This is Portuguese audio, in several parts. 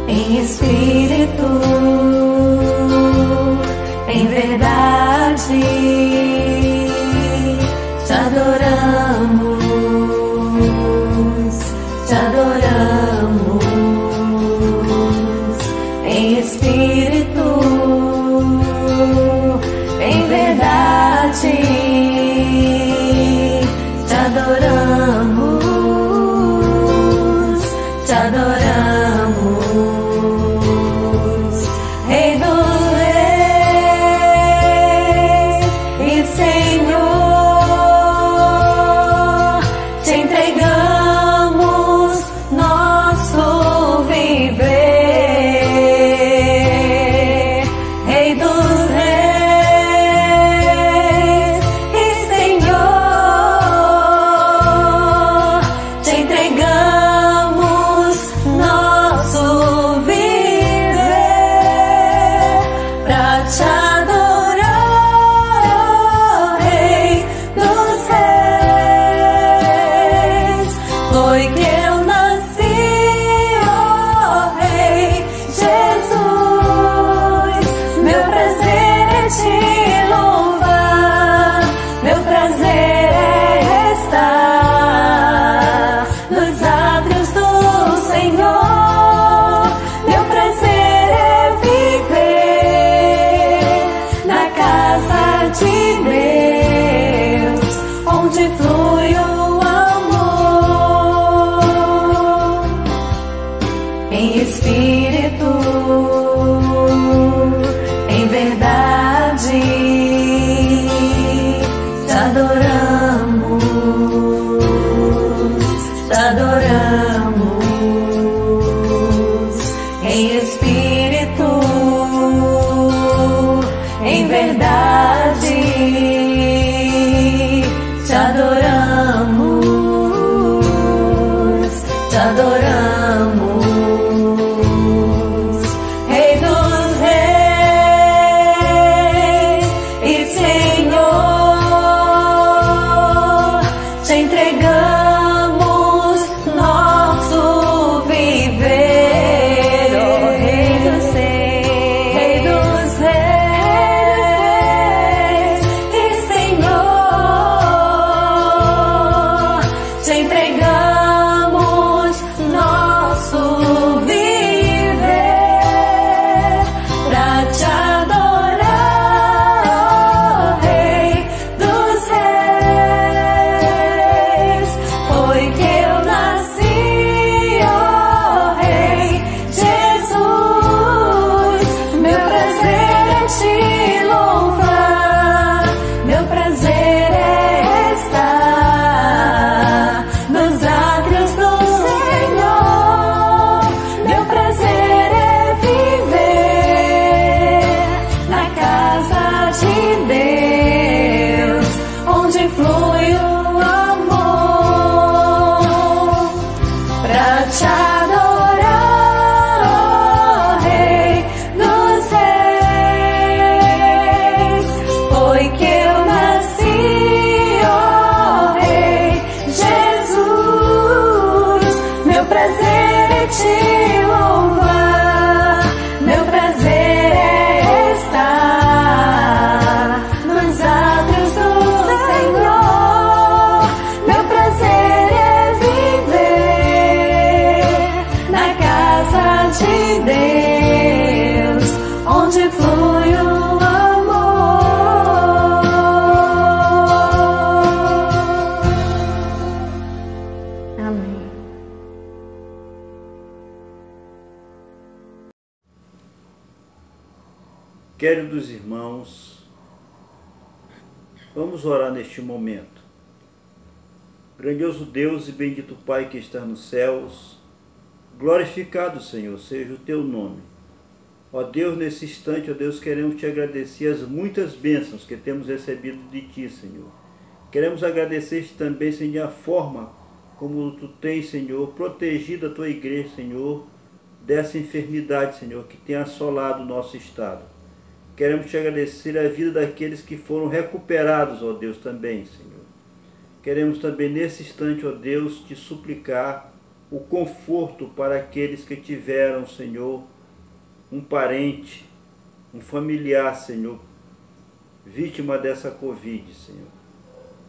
em espírito, em verdade, te adoramos, te adoramos, em espírito, em verdade, te adoramos, te adoramos. Rei dos reis e Senhor, te entregamos nosso viver. Rei dos reis e Senhor, te entregamos nosso viver pra te adorar, Rei dos reis. Foi que eu nasci, ó Rei Jesus. Meu prazer é te louvar, meu prazer é estar nos átrios do Senhor. Meu prazer é viver na casa de Deus, onde flui o amor. Em espírito, em verdade, te adoramos, te adoramos. Em espírito, em verdade, te adoramos, te adoramos. te louvar. Meu prazer é estar nos átrios do Senhor. Meu prazer é viver na casa de Deus, onde flui o amor. Amém. Queridos irmãos, vamos orar neste momento. Grandioso Deus e bendito Pai que está nos céus, glorificado, Senhor, seja o teu nome. Ó Deus, nesse instante, ó Deus, queremos te agradecer as muitas bênçãos que temos recebido de ti, Senhor. Queremos agradecer-te também, Senhor, a forma como tu tens, Senhor, protegido a tua igreja, Senhor, dessa enfermidade, Senhor, que tem assolado o nosso estado. Queremos te agradecer a vida daqueles que foram recuperados, ó Deus, também, Senhor. Queremos também, nesse instante, ó Deus, te suplicar o conforto para aqueles que tiveram, Senhor, um parente, um familiar, Senhor, vítima dessa Covid, Senhor.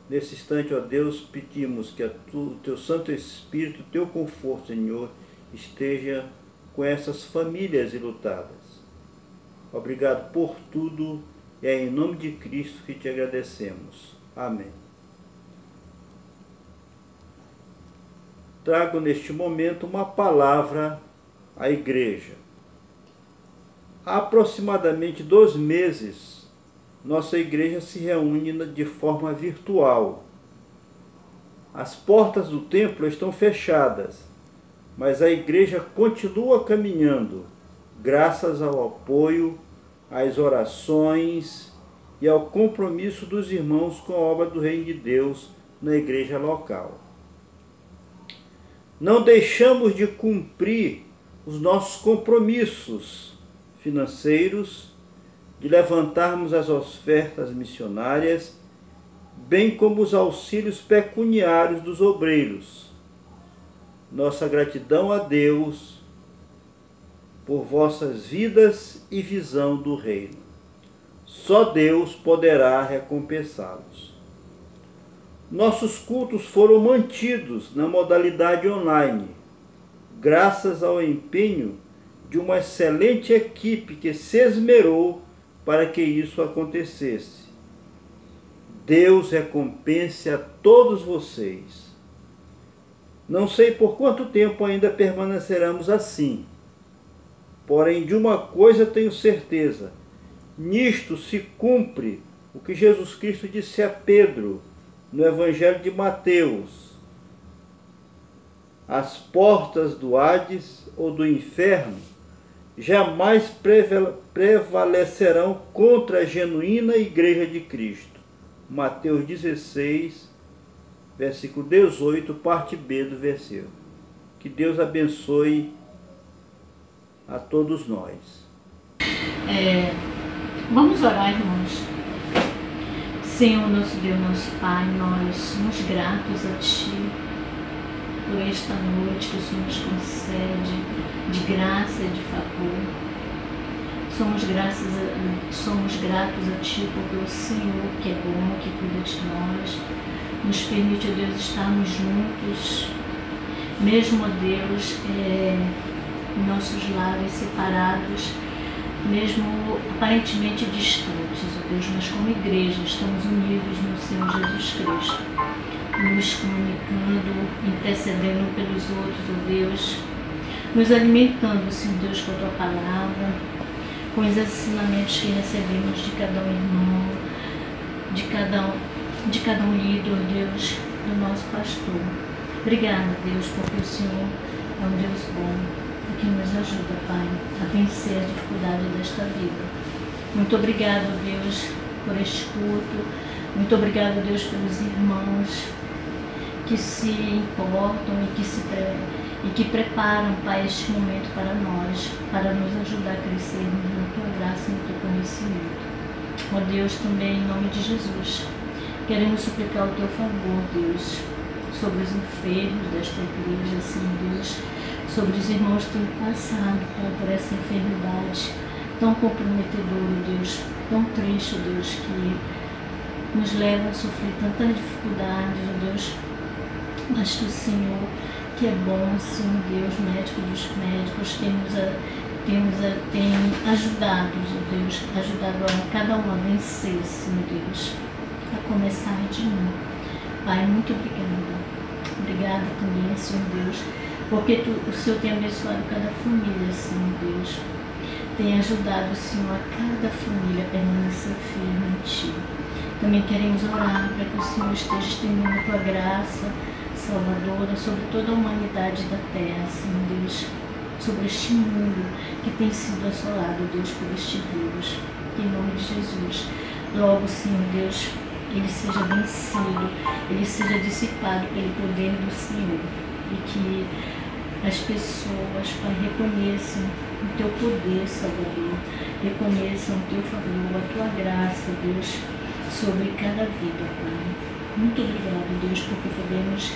Nesse instante, ó Deus, pedimos que o teu Santo Espírito, o teu conforto, Senhor, esteja com essas famílias enlutadas. Obrigado por tudo, e é em nome de Cristo que te agradecemos. Amém. Trago neste momento uma palavra à igreja. Há aproximadamente 2 meses, nossa igreja se reúne de forma virtual. As portas do templo estão fechadas, mas a igreja continua caminhando, graças ao apoio, às orações e ao compromisso dos irmãos com a obra do Reino de Deus na igreja local. Não deixamos de cumprir os nossos compromissos financeiros, de levantarmos as ofertas missionárias, bem como os auxílios pecuniários dos obreiros. Nossa gratidão a Deus por vossas vidas e visão do reino. Só Deus poderá recompensá-los. Nossos cultos foram mantidos na modalidade online, graças ao empenho de uma excelente equipe que se esmerou para que isso acontecesse. Deus recompense a todos vocês. Não sei por quanto tempo ainda permaneceremos assim, porém de uma coisa tenho certeza: nisto se cumpre o que Jesus Cristo disse a Pedro no Evangelho de Mateus: as portas do Hades ou do inferno jamais prevalecerão contra a genuína igreja de Cristo. Mateus 16, versículo 18, parte B do versículo. Que Deus abençoe a todos nós. Vamos orar, irmãos. Senhor, nosso Deus, nosso Pai, nós somos gratos a Ti por esta noite que o Senhor nos concede de graça e de favor. Somos gratos a Ti porque o Senhor, que é bom, que cuida de nós, nos permite, ó Deus, estarmos juntos, mesmo, ó Deus, em nossos lares separados, mesmo aparentemente distantes, ó Deus, mas como igreja estamos unidos no Senhor Jesus Cristo, nos comunicando, intercedendo pelos outros, ó Deus, nos alimentando, Senhor Deus, com a Tua palavra, com os ensinamentos que recebemos de cada um irmão, de cada um líder, ó Deus, do nosso pastor. Obrigada, Deus, porque o Senhor é um Deus bom, que nos ajuda, Pai, a vencer a dificuldade desta vida. Muito obrigado, Deus, por este culto. Muito obrigado, Deus, pelos irmãos que se importam e que preparam, Pai, este momento para nós, para nos ajudar a crescermos na Tua graça e no Teu conhecimento. Ó Deus, também em nome de Jesus, queremos suplicar o Teu favor, Deus, sobre os enfermos desta igreja, assim, Deus, sobre os irmãos que têm passado, Pai, por essa enfermidade tão comprometedora, Deus, tão triste, Deus, que nos leva a sofrer tantas dificuldades, Deus, mas que o Senhor, que é bom, Senhor Deus, médico dos médicos, tem ajudado, Deus, ajudado a cada um a vencer, Senhor Deus, a começar de mim. Pai, muito obrigada. Obrigada também, Senhor Deus, porque o Senhor tem abençoado cada família, Senhor Deus. Tem ajudado, Senhor, a cada família a permanecer firme em Ti. Também queremos orar para que o Senhor esteja estendendo a Tua graça salvadora sobre toda a humanidade da terra, Senhor Deus, sobre este mundo que tem sido assolado, Deus, por este vírus. Em nome de Jesus. Logo, Senhor Deus, ele seja vencido, ele seja dissipado pelo poder do Senhor. E que as pessoas, Pai, reconheçam o Teu poder, Salvador, reconheçam o Teu favor, a Tua graça, Deus, sobre cada vida, Pai. Muito obrigado, Deus, porque podemos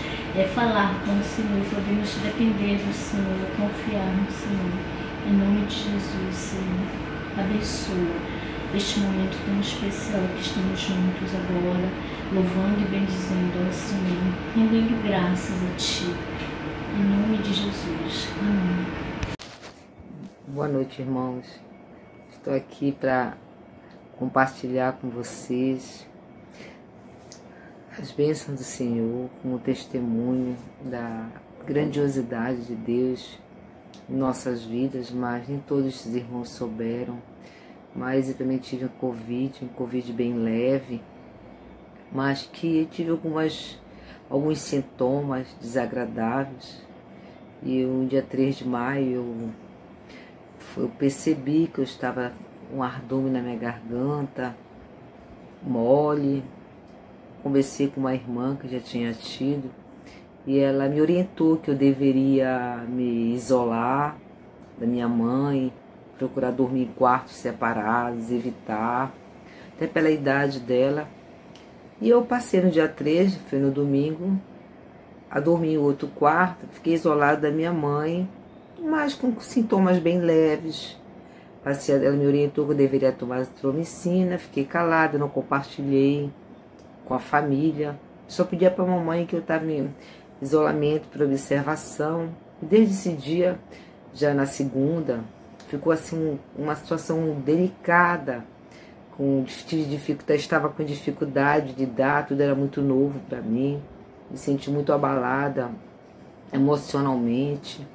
falar com o Senhor, podemos depender do Senhor, confiar no Senhor. Em nome de Jesus, Senhor, abençoa este momento tão especial que estamos juntos agora, louvando e bendizendo ao Senhor, rendendo graças a Ti. Em nome de Jesus. Amém. Boa noite, irmãos. Estou aqui para compartilhar com vocês as bênçãos do Senhor, como testemunho da grandiosidade de Deus em nossas vidas, mas nem todos esses irmãos souberam. Mas eu também tive um Covid bem leve, mas que eu tive alguns sintomas desagradáveis. E no dia 3 de maio eu percebi que eu estava com um ardume na minha garganta, mole. Conversei com uma irmã que já tinha tido e ela me orientou que eu deveria me isolar da minha mãe, procurar dormir em quartos separados, evitar, até pela idade dela. E eu passei no dia 13, foi no domingo, a dormir em outro quarto, fiquei isolada da minha mãe, mas com sintomas bem leves. Ela me orientou que eu deveria tomar azitromicina, fiquei calada, não compartilhei com a família, só pedia para a mamãe que eu estava em isolamento para observação. E desde esse dia, já na segunda, ficou assim uma situação delicada, estava com dificuldade de dar, tudo era muito novo para mim, me senti muito abalada emocionalmente,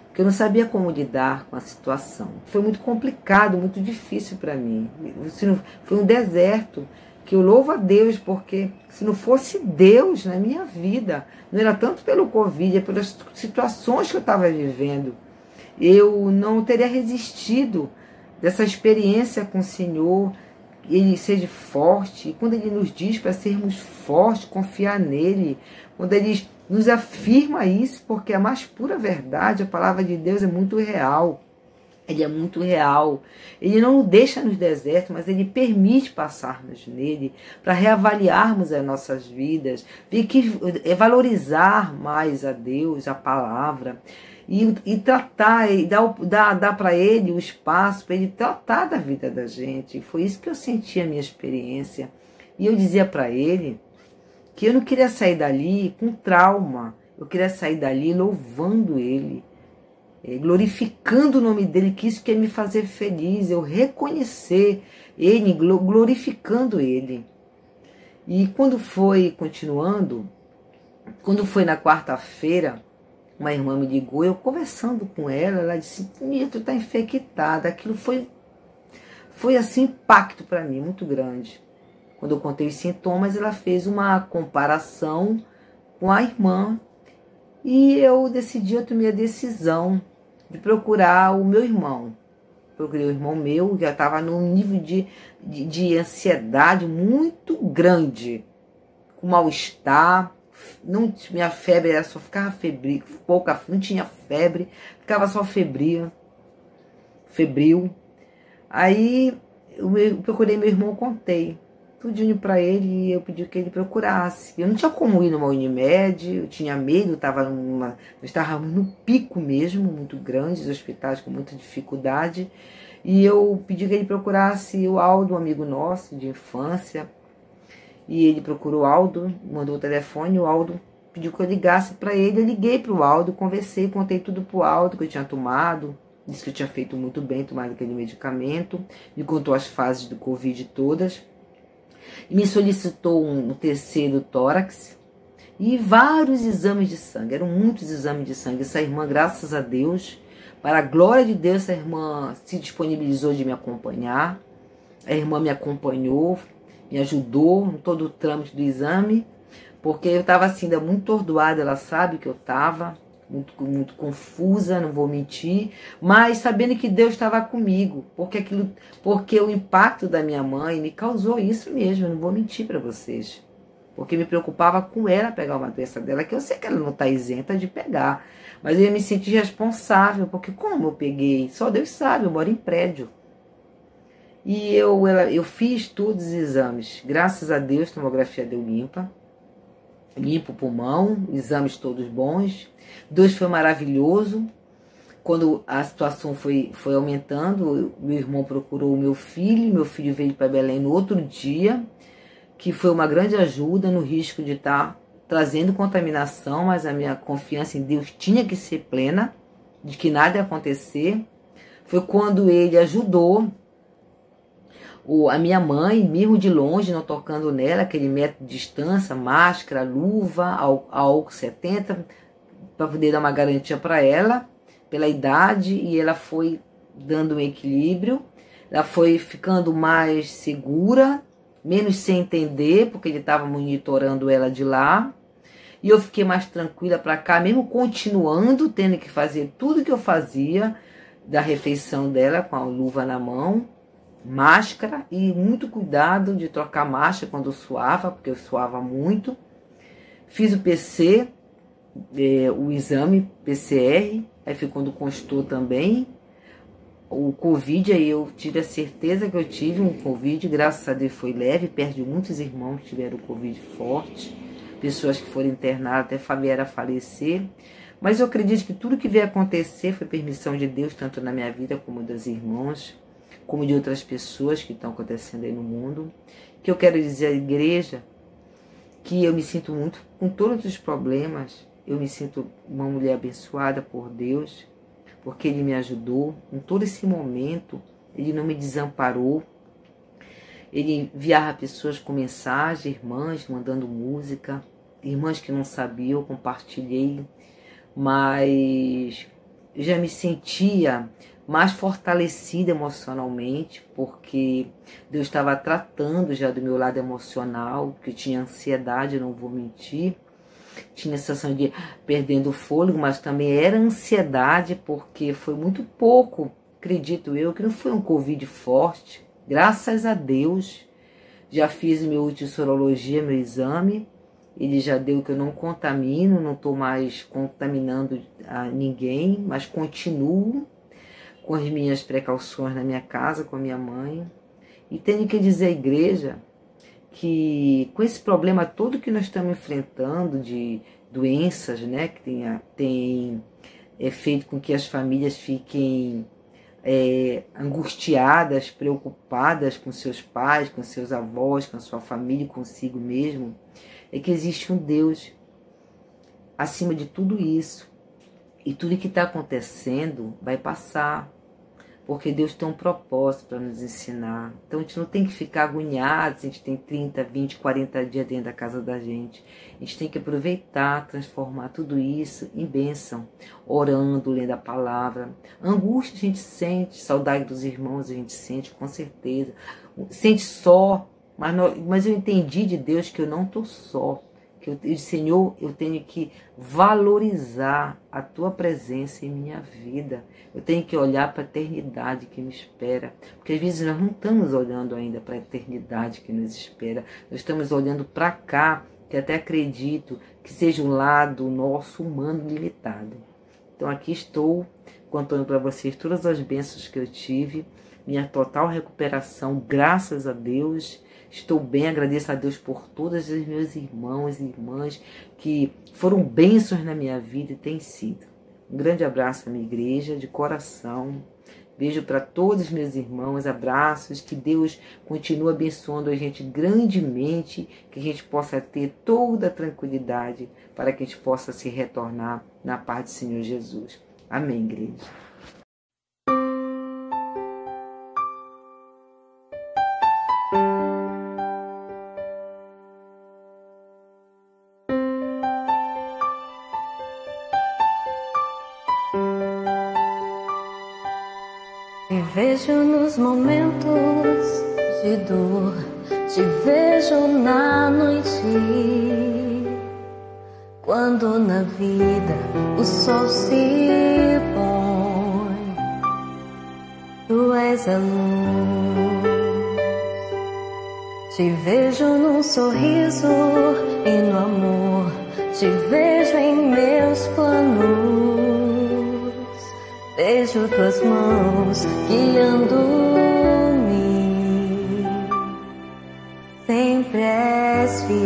porque eu não sabia como lidar com a situação. Foi muito complicado, muito difícil para mim, foi um deserto, que eu louvo a Deus, porque se não fosse Deus na minha vida, não era tanto pelo Covid, é pelas situações que eu estava vivendo, eu não teria resistido dessa experiência com o Senhor. Ele seja forte, e quando Ele nos diz para sermos fortes, confiar nele, quando Ele nos afirma isso, porque a mais pura verdade, a palavra de Deus é muito real. Ele é muito real. Ele não nos deixa nos desertos, mas Ele permite passarmos nele para reavaliarmos as nossas vidas, valorizar mais a Deus, a palavra, e tratar, e dar para Ele o espaço para Ele tratar da vida da gente. Foi isso que eu senti a minha experiência. E eu dizia para Ele que eu não queria sair dali com trauma, eu queria sair dali louvando Ele, glorificando o nome dele, que isso quer me fazer feliz, eu reconhecer ele, glorificando ele. E quando foi continuando, quando foi na quarta-feira, uma irmã me ligou, eu conversando com ela, ela disse: "Mia, tu tá infectada". Aquilo foi assim, impacto para mim, muito grande. Quando eu contei os sintomas, ela fez uma comparação com a irmã, e eu tomei a decisão de procurar o meu irmão. Procurei o irmão meu, já estava num nível de ansiedade muito grande, com mal-estar. Minha febre era só, ficava febril, não tinha febre, ficava só febril. Aí eu procurei meu irmão, contei tudinho para ele e eu pedi que ele procurasse. Eu não tinha como ir numa Unimed, eu tinha medo, eu estava no pico mesmo, muito grande, os hospitais com muita dificuldade. E eu pedi que ele procurasse o Aldo, um amigo nosso de infância. E ele procurou o Aldo, mandou o telefone, o Aldo pediu que eu ligasse para ele. Eu liguei para o Aldo, conversei, contei tudo para o Aldo que eu tinha tomado. Disse que eu tinha feito muito bem, tomado aquele medicamento. Me contou as fases do Covid todas. E me solicitou um terceiro tórax e vários exames de sangue. Eram muitos exames de sangue. Essa irmã, graças a Deus, para a glória de Deus, essa irmã se disponibilizou de me acompanhar. A irmã me acompanhou, me ajudou em todo o trâmite do exame, porque eu estava assim, ainda muito atordoada, ela sabe que eu estava muito confusa, não vou mentir, mas sabendo que Deus estava comigo, porque o impacto da minha mãe me causou isso mesmo, eu não vou mentir para vocês, porque me preocupava com ela pegar uma doença dela, que eu sei que ela não está isenta de pegar, mas eu ia me sentir responsável, porque como eu peguei, só Deus sabe, eu moro em prédio. E eu fiz todos os exames, graças a Deus, a tomografia deu limpo o pulmão, exames todos bons. Deus foi maravilhoso. Quando a situação foi aumentando, meu irmão procurou o meu filho veio para Belém no outro dia, que foi uma grande ajuda no risco de estar trazendo contaminação, mas a minha confiança em Deus tinha que ser plena, de que nada ia acontecer. Foi quando ele ajudou a minha mãe, mesmo de longe, não tocando nela, aquele método de distância, máscara, luva, álcool 70, para poder dar uma garantia para ela, pela idade, e ela foi dando um equilíbrio, ela foi ficando mais segura, menos sem entender, porque ele estava monitorando ela de lá, e eu fiquei mais tranquila para cá, mesmo continuando, tendo que fazer tudo que eu fazia, da refeição dela, com a luva na mão, máscara e muito cuidado de trocar máscara quando eu suava, porque eu suava muito. Fiz o PC, o exame PCR, aí foi quando constou também o Covid, aí eu tive a certeza que eu tive um Covid, graças a Deus foi leve, perto de muitos irmãos que tiveram Covid forte, pessoas que foram internadas até vieram a falecer, mas eu acredito que tudo que veio acontecer foi permissão de Deus, tanto na minha vida como das irmãs, como de outras pessoas que estão acontecendo aí no mundo, que eu quero dizer à igreja que eu me sinto muito com todos os problemas, eu me sinto uma mulher abençoada por Deus, porque Ele me ajudou em todo esse momento, Ele não me desamparou, Ele enviava pessoas com mensagem, irmãs mandando música, irmãs que não sabiam, eu compartilhei, mas eu já me sentia mais fortalecida emocionalmente, porque Deus estava tratando já do meu lado emocional, que eu tinha ansiedade, não vou mentir, tinha a sensação de perdendo o fôlego, mas também era ansiedade, porque foi muito pouco, acredito eu, que não foi um Covid forte, graças a Deus. Já fiz meu último sorologia, meu exame, ele já deu que eu não contamino, não estou mais contaminando a ninguém, mas continuo com as minhas precauções na minha casa, com a minha mãe. E tenho que dizer à igreja que com esse problema todo que nós estamos enfrentando de doenças, né, que tem feito com que as famílias fiquem angustiadas, preocupadas com seus pais, com seus avós, com a sua família, consigo mesmo, é que existe um Deus acima de tudo isso. E tudo que está acontecendo vai passar, porque Deus tem um propósito para nos ensinar. Então a gente não tem que ficar agoniado se a gente tem 30, 20, 40 dias dentro da casa da gente. A gente tem que aproveitar, transformar tudo isso em bênção, orando, lendo a palavra. Angústia a gente sente, saudade dos irmãos a gente sente, com certeza. Sente só, mas eu entendi de Deus que eu não estou só. Senhor, eu tenho que valorizar a Tua presença em minha vida. Eu tenho que olhar para a eternidade que me espera. Porque às vezes nós não estamos olhando ainda para a eternidade que nos espera. Nós estamos olhando para cá, que até acredito que seja um lado nosso humano limitado. Então aqui estou contando para vocês todas as bênçãos que eu tive, minha total recuperação, graças a Deus. estou bem, agradeço a Deus por todos os meus irmãos e irmãs que foram bênçãos na minha vida e têm sido. Um grande abraço à minha igreja, de coração. Beijo para todos os meus irmãos, abraços, que Deus continue abençoando a gente grandemente, que a gente possa ter toda a tranquilidade para que a gente possa se retornar na paz do Senhor Jesus. Amém, igreja. Te vejo nos momentos de dor, te vejo na noite, quando na vida o sol se põe, tu és a luz. Te vejo num sorriso e no amor, te vejo em meus planos. Vejo tuas mãos guiando-me, sempre és fiel.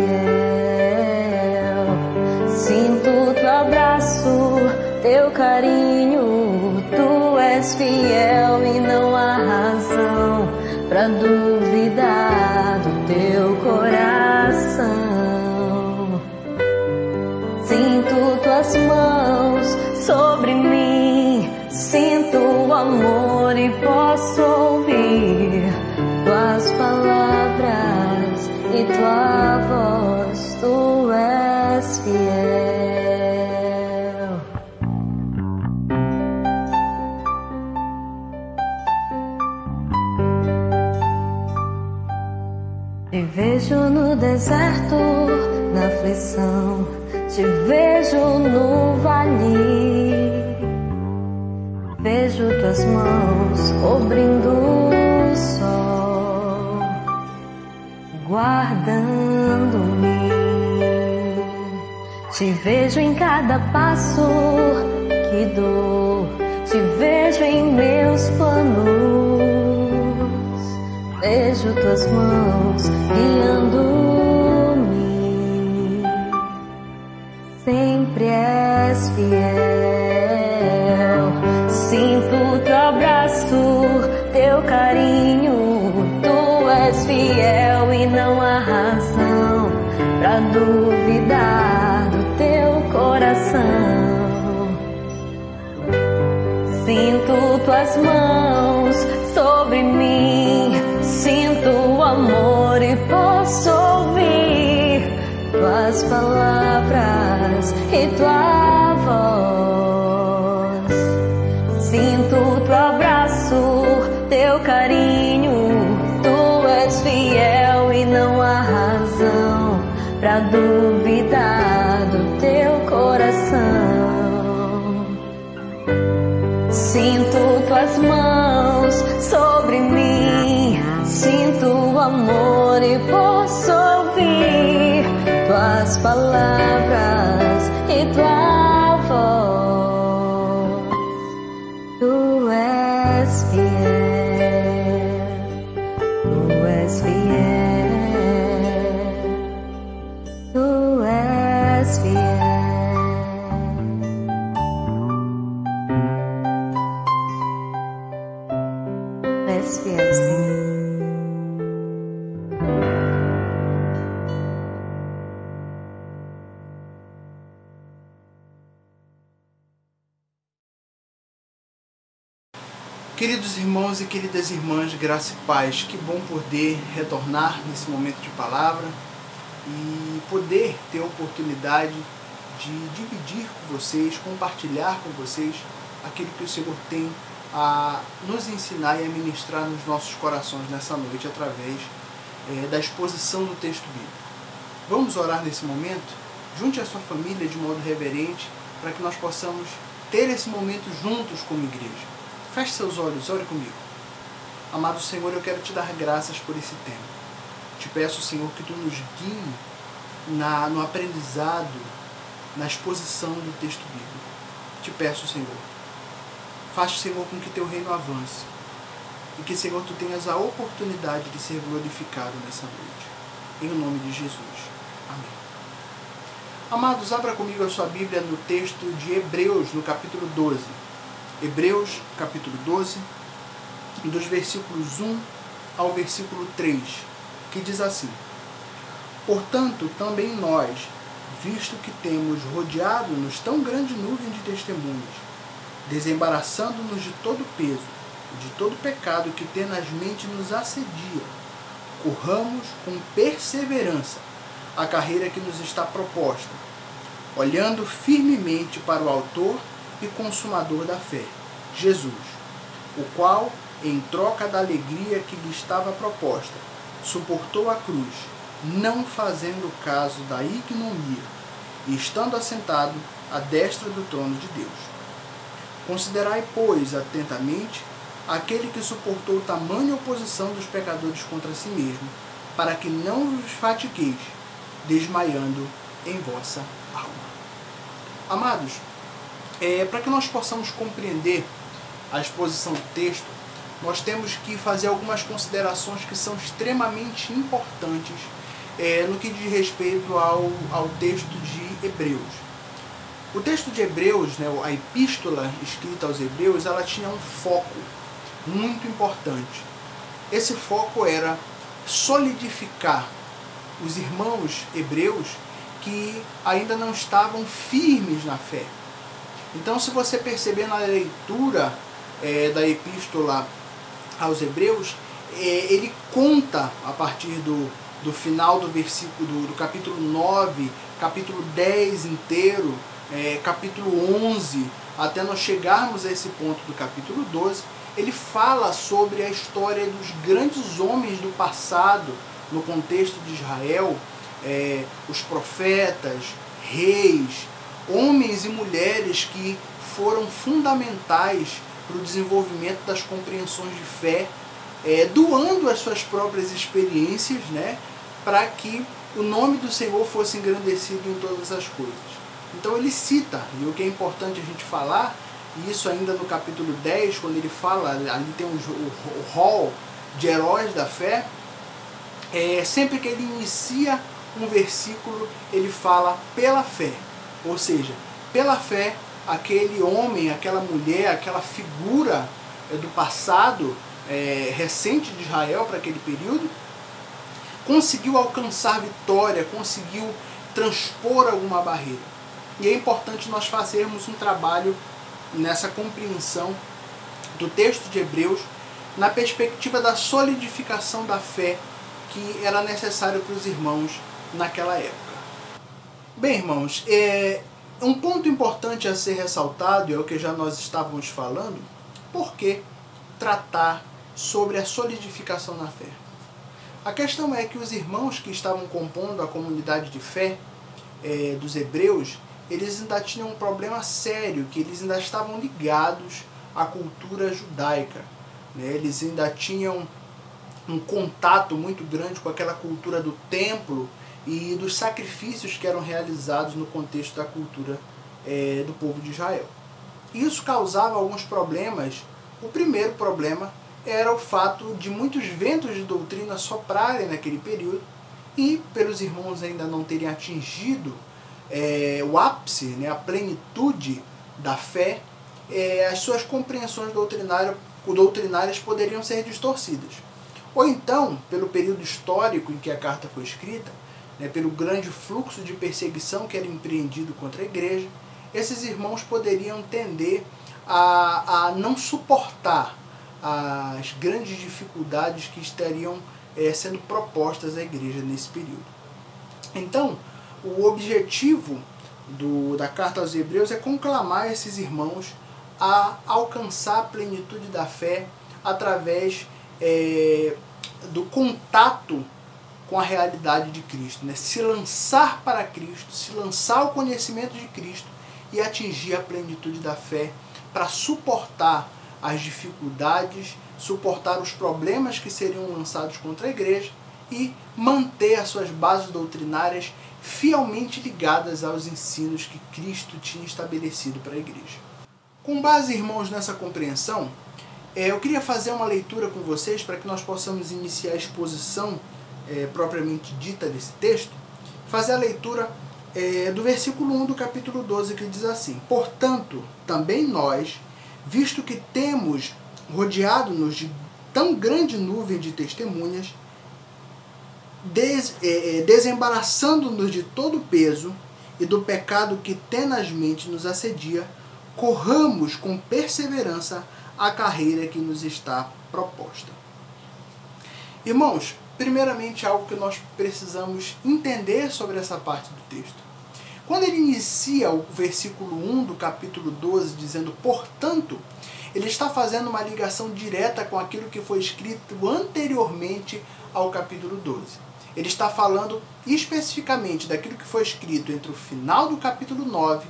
Sinto teu abraço, teu carinho, tu és fiel e não há razão pra duvidar do teu coração. Sinto tuas mãos sobre mim, sinto o amor e posso ouvir tuas palavras e tua voz, tu és fiel. Te vejo no deserto, na aflição, te vejo no vale. Vejo tuas mãos cobrindo o sol, guardando-me. Te vejo em cada passo que dou, te vejo em meus planos. Vejo tuas mãos guiando-me, sempre és fiel. Sinto teu abraço, teu carinho, tu és fiel e não há razão pra duvidar do teu coração. Sinto tuas mãos sobre mim, sinto o amor e posso ouvir tuas palavras e tua voz. Sinto teu abraço, teu carinho, tu és fiel e não há razão pra duvidar do teu coração. Sinto tuas mãos sobre mim, sinto o amor e posso ouvir tuas palavras e tua voz. Tu és fiel, tu és fiel, tu és fiel. Tu és fiel, Senhor. Queridos irmãos e queridas irmãs, graça e paz, que bom poder retornar nesse momento de palavra e poder ter a oportunidade de dividir com vocês, compartilhar com vocês aquilo que o Senhor tem a nos ensinar e a ministrar nos nossos corações nessa noite através da exposição do texto bíblico. Vamos orar nesse momento? Junte a sua família de modo reverente para que nós possamos ter esse momento juntos como igreja. Feche seus olhos, ore comigo. Amado Senhor, eu quero te dar graças por esse tempo. Te peço, Senhor, que tu nos guie no aprendizado, na exposição do texto bíblico. Te peço, Senhor, faz, Senhor, com que teu reino avance. e que, Senhor, Tu tenhas a oportunidade de ser glorificado nessa noite. Em nome de Jesus. Amém. Amados, abra comigo a sua Bíblia no texto de Hebreus, no capítulo 12. Hebreus, capítulo 12, dos versículos 1 ao versículo 3, que diz assim: Portanto, também nós, visto que temos rodeado-nos tão grande nuvem de testemunhas, desembaraçando-nos de todo peso e de todo pecado que tenazmente nos assedia, corramos com perseverança a carreira que nos está proposta, olhando firmemente para o autor e consumador da fé, Jesus, o qual, em troca da alegria que lhe estava proposta, suportou a cruz, não fazendo caso da ignomínia, e estando assentado à destra do trono de Deus. Considerai, pois, atentamente aquele que suportou tamanha oposição dos pecadores contra si mesmo, para que não vos fatigueis, desmaiando em vossa alma. Amados, para que nós possamos compreender a exposição do texto, nós temos que fazer algumas considerações que são extremamente importantes no que diz respeito ao texto de Hebreus. O texto de Hebreus, a epístola escrita aos Hebreus, ela tinha um foco muito importante. Esse foco era solidificar os irmãos hebreus que ainda não estavam firmes na fé. Então, se você perceber na leitura da epístola aos Hebreus, ele conta a partir do final do versículo do capítulo 9, capítulo 10 inteiro, capítulo 11, até nós chegarmos a esse ponto do capítulo 12, ele fala sobre a história dos grandes homens do passado, no contexto de Israel, os profetas, reis, homens e mulheres que foram fundamentais para o desenvolvimento das compreensões de fé, doando as suas próprias experiências, para que o nome do Senhor fosse engrandecido em todas as coisas. Então ele cita, e o que é importante a gente falar, e isso ainda no capítulo 10, quando ele fala, ali tem o rol de heróis da fé, sempre que ele inicia um versículo, ele fala pela fé, ou seja, pela fé, aquele homem, aquela mulher, aquela figura do passado recente de Israel para aquele período, conseguiu alcançar vitória, conseguiu transpor alguma barreira. E é importante nós fazermos um trabalho nessa compreensão do texto de Hebreus, na perspectiva da solidificação da fé que era necessário para os irmãos naquela época. Bem, irmãos, um ponto importante a ser ressaltado, é o que já nós estávamos falando, por que tratar sobre a solidificação na fé? A questão é que os irmãos que estavam compondo a comunidade de fé dos hebreus, eles ainda tinham um problema sério, que eles ainda estavam ligados à cultura judaica. Eles ainda tinham um contato muito grande com aquela cultura do templo e dos sacrifícios que eram realizados no contexto da cultura do povo de Israel. Isso causava alguns problemas. O primeiro problema era o fato de muitos ventos de doutrina soprarem naquele período e, pelos irmãos ainda não terem atingido o ápice, a plenitude da fé, as suas compreensões doutrinárias poderiam ser distorcidas. Ou então, pelo período histórico em que a carta foi escrita, pelo grande fluxo de perseguição que era empreendido contra a igreja, esses irmãos poderiam tender a não suportar as grandes dificuldades que estariam sendo propostas à igreja nesse período. Então, o objetivo da carta aos Hebreus é conclamar esses irmãos a alcançar a plenitude da fé através do contato com a realidade de Cristo, se lançar para Cristo, se lançar ao conhecimento de Cristo e atingir a plenitude da fé para suportar as dificuldades, suportar os problemas que seriam lançados contra a igreja e manter as suas bases doutrinárias fielmente ligadas aos ensinos que Cristo tinha estabelecido para a igreja. Com base, irmãos, nessa compreensão, Eu queria fazer uma leitura com vocês para que nós possamos iniciar a exposição propriamente dita desse texto. Fazer a leitura do versículo 1 do capítulo 12, que diz assim: Portanto, também nós, visto que temos rodeado-nos de tão grande nuvem de testemunhas, desembaraçando-nos de todo o peso e do pecado que tenazmente nos assedia, corramos com perseverança a carreira que nos está proposta. Irmãos, primeiramente algo que nós precisamos entender sobre essa parte do texto. Quando ele inicia o versículo 1 do capítulo 12 dizendo portanto, ele está fazendo uma ligação direta com aquilo que foi escrito anteriormente ao capítulo 12. Ele está falando especificamente daquilo que foi escrito entre o final do capítulo 9,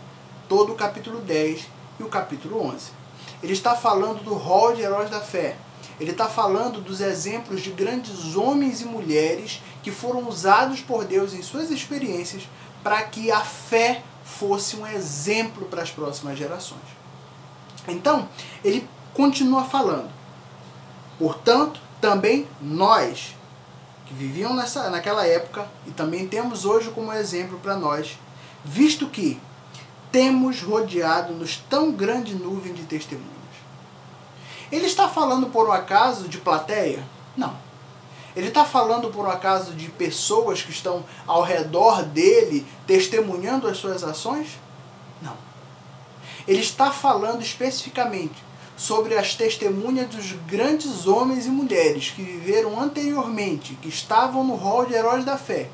todo o capítulo 10 e o capítulo 11. Ele está falando do rol de heróis da fé. Ele está falando dos exemplos de grandes homens e mulheres que foram usados por Deus em suas experiências para que a fé fosse um exemplo para as próximas gerações. Então, ele continua falando. Portanto, também nós, que viviam naquela época, e também temos hoje como exemplo para nós, visto que temos rodeado-nos tão grande nuvem de testemunhas. Ele está falando por um acaso de plateia? Não. Ele está falando por um acaso de pessoas que estão ao redor dele testemunhando as suas ações? Não. Ele está falando especificamente sobre as testemunhas dos grandes homens e mulheres que viveram anteriormente, que estavam no rol de heróis da fé.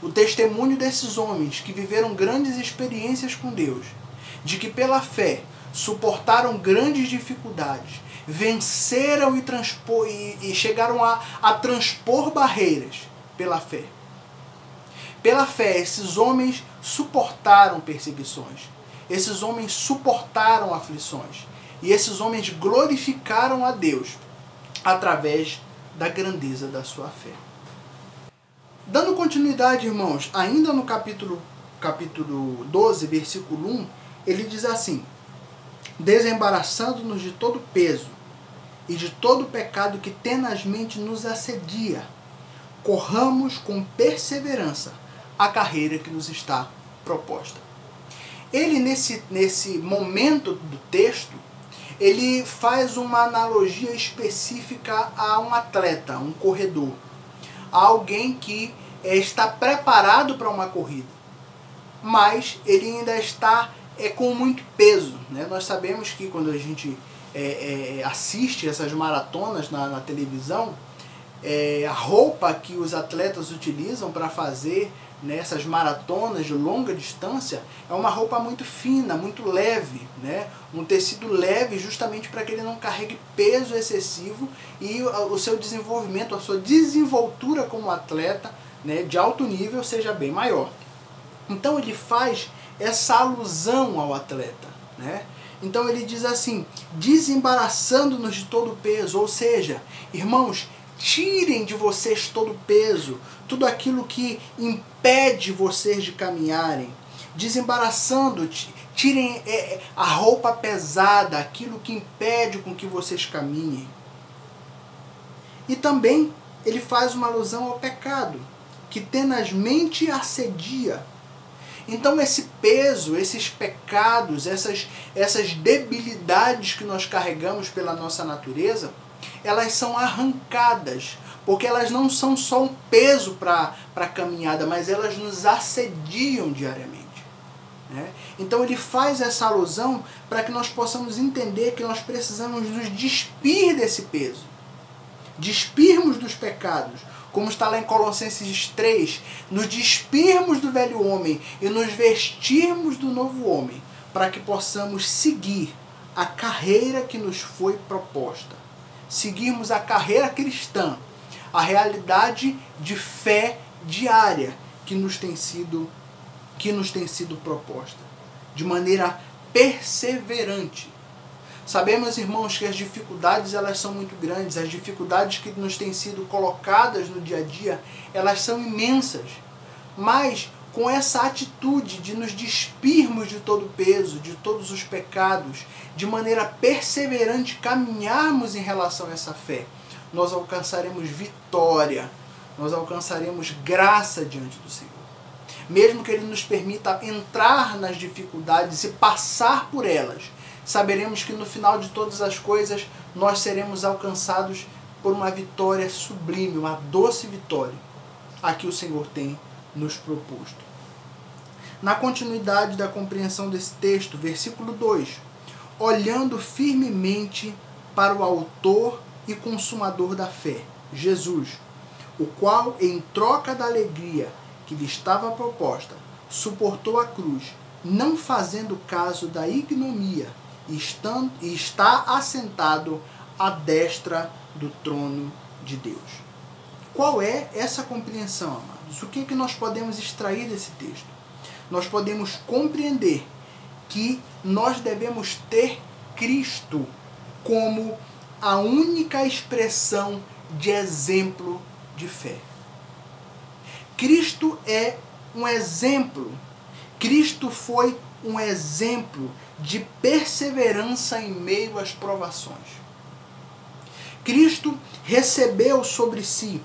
O testemunho desses homens que viveram grandes experiências com Deus, de que pela fé suportaram grandes dificuldades, venceram e chegaram a transpor barreiras pela fé. Pela fé, esses homens suportaram perseguições, esses homens suportaram aflições, e esses homens glorificaram a Deus através da grandeza da sua fé. Dando continuidade, irmãos, ainda no capítulo 12, versículo 1, ele diz assim: desembaraçando-nos de todo peso e de todo pecado que tenazmente nos assedia, corramos com perseverança a carreira que nos está proposta. Ele, nesse momento do texto, ele faz uma analogia específica a um atleta, um corredor, a alguém que está preparado para uma corrida, mas ele ainda está com muito peso, né? Nós sabemos que quando a gente assiste essas maratonas na televisão, a roupa que os atletas utilizam para fazer nessas maratonas de longa distância é uma roupa muito fina, muito leve, né? Um tecido leve justamente para que ele não carregue peso excessivo e o seu desenvolvimento, a sua desenvoltura como atleta, né, de alto nível seja bem maior. Então ele faz essa alusão ao atleta, né? Então ele diz assim, desembaraçando-nos de todo o peso, ou seja, irmãos, tirem de vocês todo o peso, tudo aquilo que impede vocês de caminharem, desembaraçando, tirem a roupa pesada, aquilo que impede com que vocês caminhem. E também ele faz uma alusão ao pecado, que tenazmente assedia. Então esse peso, esses pecados, essas debilidades que nós carregamos pela nossa natureza, elas são arrancadas, porque elas não são só um peso para a caminhada, mas elas nos assediam diariamente, né? Então ele faz essa alusão para que nós possamos entender que nós precisamos nos despir desse peso, despirmos dos pecados, como está lá em Colossenses 3, nos despirmos do velho homem e nos vestirmos do novo homem, para que possamos seguir a carreira que nos foi proposta. Seguirmos a carreira cristã, a realidade de fé diária que nos tem sido proposta, de maneira perseverante. Sabemos, irmãos, que as dificuldades elas são muito grandes, as dificuldades que nos têm sido colocadas no dia a dia, elas são imensas. Mas, com essa atitude de nos despirmos de todo o peso, de todos os pecados, de maneira perseverante caminharmos em relação a essa fé, nós alcançaremos vitória, nós alcançaremos graça diante do Senhor. Mesmo que Ele nos permita entrar nas dificuldades e passar por elas, saberemos que no final de todas as coisas nós seremos alcançados por uma vitória sublime, uma doce vitória, a que o Senhor tem nos proposto. Na continuidade da compreensão desse texto, versículo 2, olhando firmemente para o autor e consumador da fé, Jesus, o qual, em troca da alegria que lhe estava proposta, suportou a cruz, não fazendo caso da ignomia, e está assentado à destra do trono de Deus. Qual é essa compreensão, amados? O que é que nós podemos extrair desse texto? Nós podemos compreender que nós devemos ter Cristo como a única expressão de exemplo de fé. Cristo é um exemplo. Cristo foi um exemplo de perseverança em meio às provações. Cristo recebeu sobre si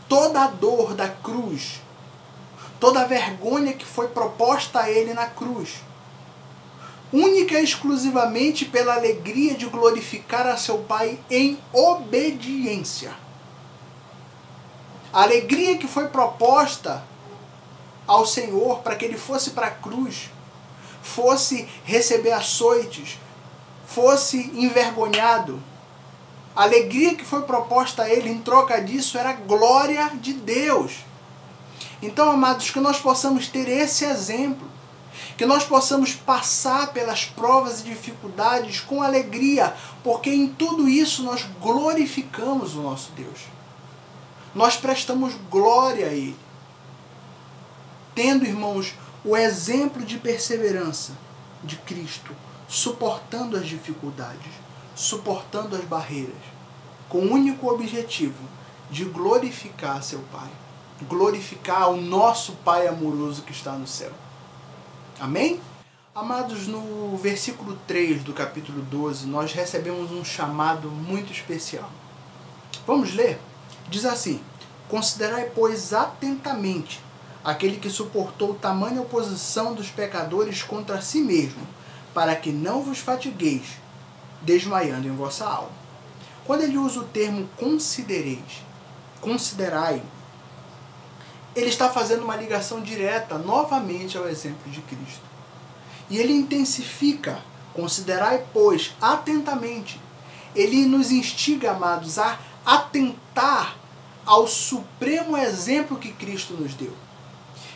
toda a dor da cruz, toda a vergonha que foi proposta a Ele na cruz, única e exclusivamente pela alegria de glorificar a seu Pai em obediência. A alegria que foi proposta ao Senhor para que Ele fosse para a cruz, fosse receber açoites, fosse envergonhado, a alegria que foi proposta a Ele em troca disso era a glória de Deus. Então, amados, que nós possamos ter esse exemplo, que nós possamos passar pelas provas e dificuldades com alegria, porque em tudo isso nós glorificamos o nosso Deus. Nós prestamos glória a Ele. Tendo, irmãos, o exemplo de perseverança de Cristo, suportando as dificuldades, suportando as barreiras, com o único objetivo de glorificar seu Pai, glorificar o nosso Pai amoroso que está no céu. Amém? Amados, no versículo 3 do capítulo 12, nós recebemos um chamado muito especial. Vamos ler? Diz assim: considerai, pois, atentamente aquele que suportou tamanha oposição dos pecadores contra si mesmo, para que não vos fatigueis, desmaiando em vossa alma. Quando ele usa o termo considerai, ele está fazendo uma ligação direta novamente ao exemplo de Cristo. E ele intensifica, considerai, pois, atentamente. Ele nos instiga, amados, a atentar ao supremo exemplo que Cristo nos deu.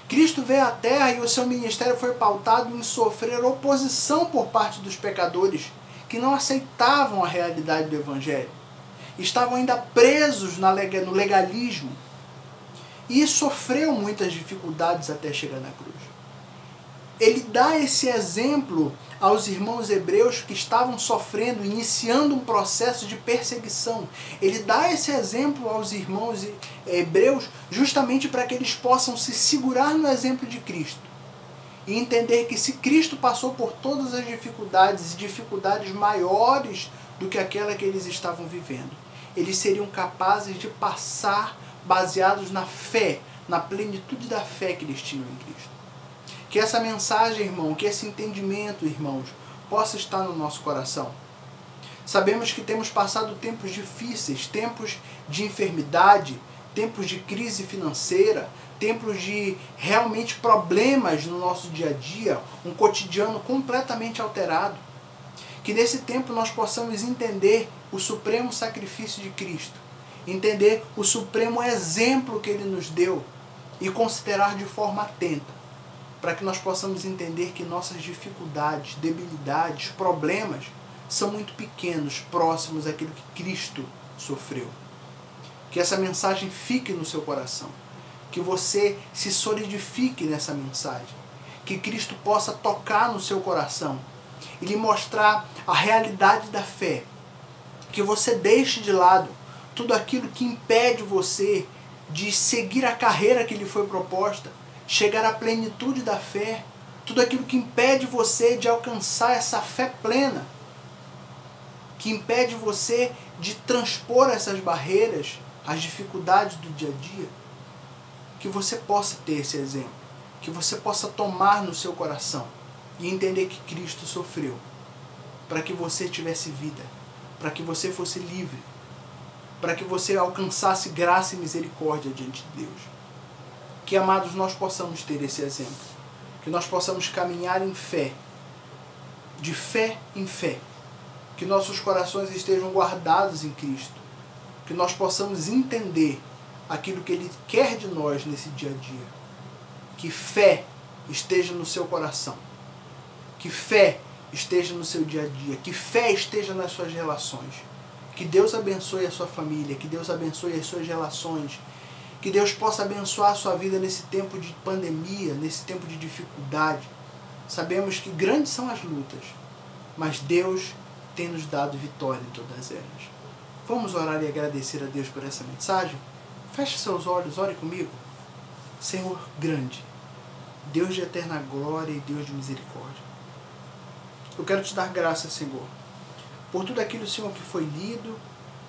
Cristo veio à Terra e o seu ministério foi pautado em sofrer oposição por parte dos pecadores que não aceitavam a realidade do Evangelho. Estavam ainda presos no legalismo. E sofreu muitas dificuldades até chegar na cruz. Ele dá esse exemplo aos irmãos hebreus que estavam sofrendo, iniciando um processo de perseguição. Ele dá esse exemplo aos irmãos hebreus justamente para que eles possam se segurar no exemplo de Cristo e entender que se Cristo passou por todas as dificuldades e dificuldades maiores do que aquela que eles estavam vivendo, eles seriam capazes de passar baseados na fé, na plenitude da fé que eles tinham em Cristo. Que essa mensagem, irmão, que esse entendimento, irmãos, possa estar no nosso coração. Sabemos que temos passado tempos difíceis, tempos de enfermidade, tempos de crise financeira, tempos de realmente problemas no nosso dia a dia, um cotidiano completamente alterado. Que nesse tempo nós possamos entender o supremo sacrifício de Cristo, entender o supremo exemplo que Ele nos deu e considerar de forma atenta, para que nós possamos entender que nossas dificuldades, debilidades, problemas são muito pequenos, próximos àquilo que Cristo sofreu. Que essa mensagem fique no seu coração, que você se solidifique nessa mensagem, que Cristo possa tocar no seu coração e lhe mostrar a realidade da fé, que você deixe de lado tudo aquilo que impede você de seguir a carreira que lhe foi proposta, chegar à plenitude da fé, tudo aquilo que impede você de alcançar essa fé plena, que impede você de transpor essas barreiras, as dificuldades do dia a dia, que você possa ter esse exemplo, que você possa tomar no seu coração e entender que Cristo sofreu para que você tivesse vida, para que você fosse livre, para que você alcançasse graça e misericórdia diante de Deus. Que, amados, nós possamos ter esse exemplo, que nós possamos caminhar em fé, de fé em fé, que nossos corações estejam guardados em Cristo, que nós possamos entender aquilo que Ele quer de nós nesse dia a dia, que fé esteja no seu coração, que fé esteja no seu dia a dia, que fé esteja nas suas relações. Que Deus abençoe a sua família, que Deus abençoe as suas relações, que Deus possa abençoar a sua vida nesse tempo de pandemia, nesse tempo de dificuldade. Sabemos que grandes são as lutas, mas Deus tem nos dado vitória em todas elas. Vamos orar e agradecer a Deus por essa mensagem? Feche seus olhos, ore comigo. Senhor grande, Deus de eterna glória e Deus de misericórdia, eu quero te dar graça, Senhor, por tudo aquilo, Senhor, que foi lido,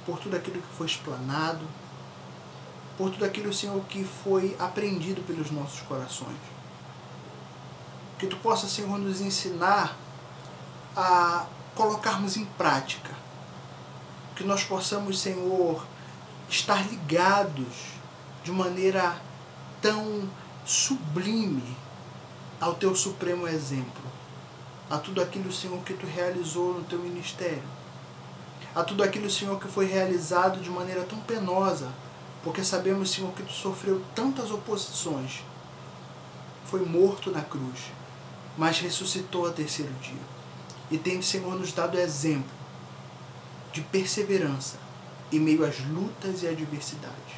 por tudo aquilo que foi explanado, por tudo aquilo, Senhor, que foi aprendido pelos nossos corações. Que Tu possa, Senhor, nos ensinar a colocarmos em prática, que nós possamos, Senhor, estar ligados de maneira tão sublime ao Teu supremo exemplo, a tudo aquilo, Senhor, que Tu realizou no Teu ministério, a tudo aquilo, Senhor, que foi realizado de maneira tão penosa, porque sabemos, Senhor, que Tu sofreu tantas oposições, foi morto na cruz, mas ressuscitou ao terceiro dia, e tem, Senhor, nos dado exemplo de perseverança em meio às lutas e adversidades.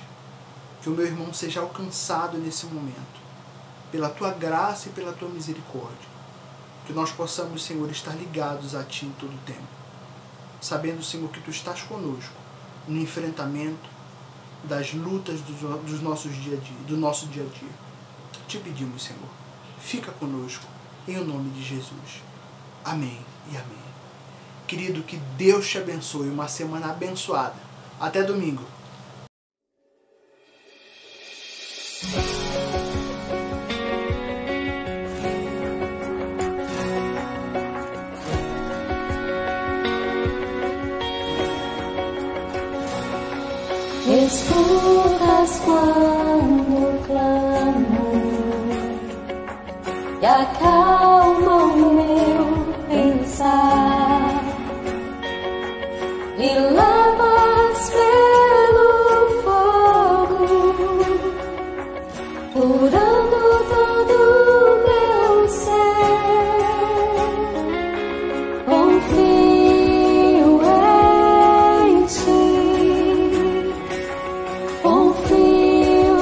Que o meu irmão seja alcançado nesse momento, pela Tua graça e pela Tua misericórdia. Que nós possamos, Senhor, estar ligados a Ti em todo o tempo, sabendo, Senhor, que Tu estás conosco no enfrentamento das lutas dos nossos dia a dia, do nosso dia a dia. Te pedimos, Senhor, fica conosco, em o nome de Jesus. Amém e amém. Querido, que Deus te abençoe, uma semana abençoada. Até domingo. Escutas quando clamo e acalma o meu pensar e levas pelo fogo, curando todo o meu ser. Confio em Ti, confio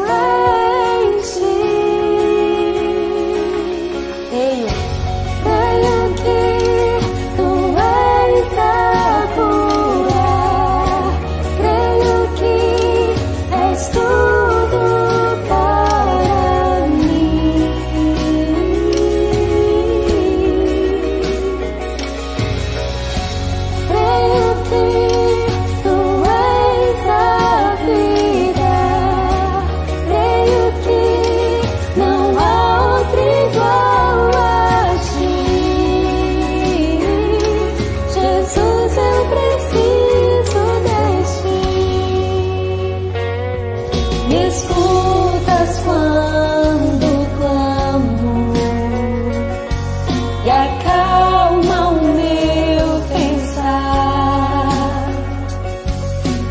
em Ti. Creio que Tu és a cura, creio que és tudo para mim. Creio que Tu és a vida, creio que não há outro igual a Ti. Jesus, eu preciso de Ti. Me escutas quando clamo e acalma o meu pensar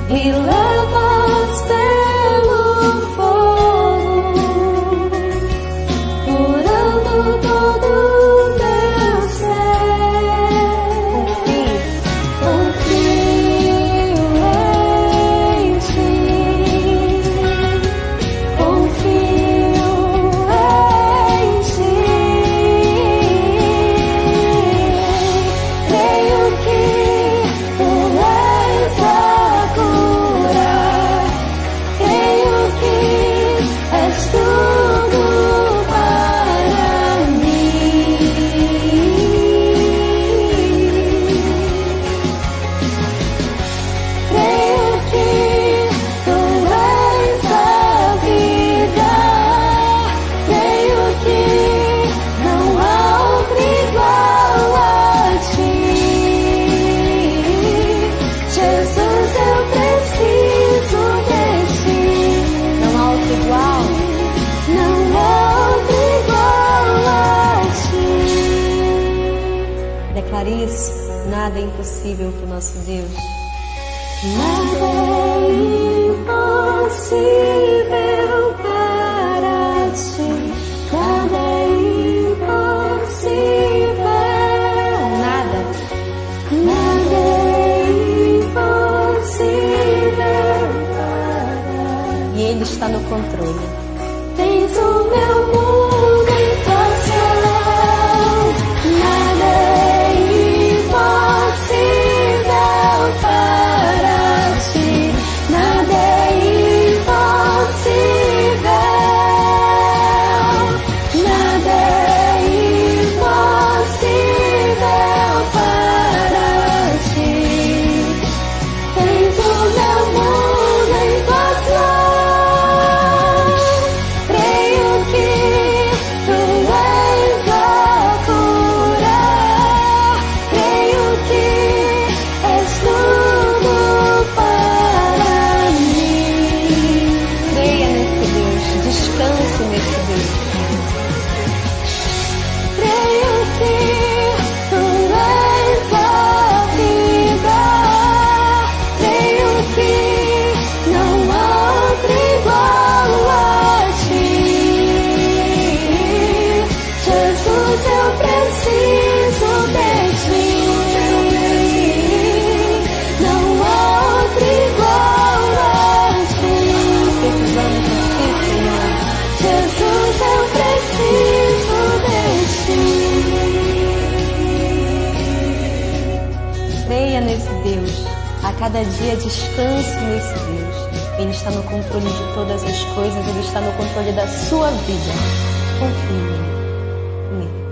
e levas pelo fogo, curando todo o meu ser. Confio nada é impossível para o nosso Deus. Nada é impossível para ti. Nada é impossível. Nada. Nada é impossível para E Ele está no controle. Tens o meu mundo em tuas mãos. Nada é impossível para ti. Nada é impossível. Nada é impossível para ti. Tens o meu mundo em tuas mãos. Creio que tu és a curar. Creio que és tudo para mim. Creia nesse Deus. Descanse nesse Deus. Creio que tu és a vida. Creio que não há outro igual a ti. Jesus, eu preciso de ti. Não há outro igual a ti. Precisamos de Ti, Senhor. Jesus, eu preciso de ti. Creia nesse Deus. A cada dia descanse nesse Deus. Ele está no controle de todas as coisas. Ele está no controle da sua vida. Confie nele.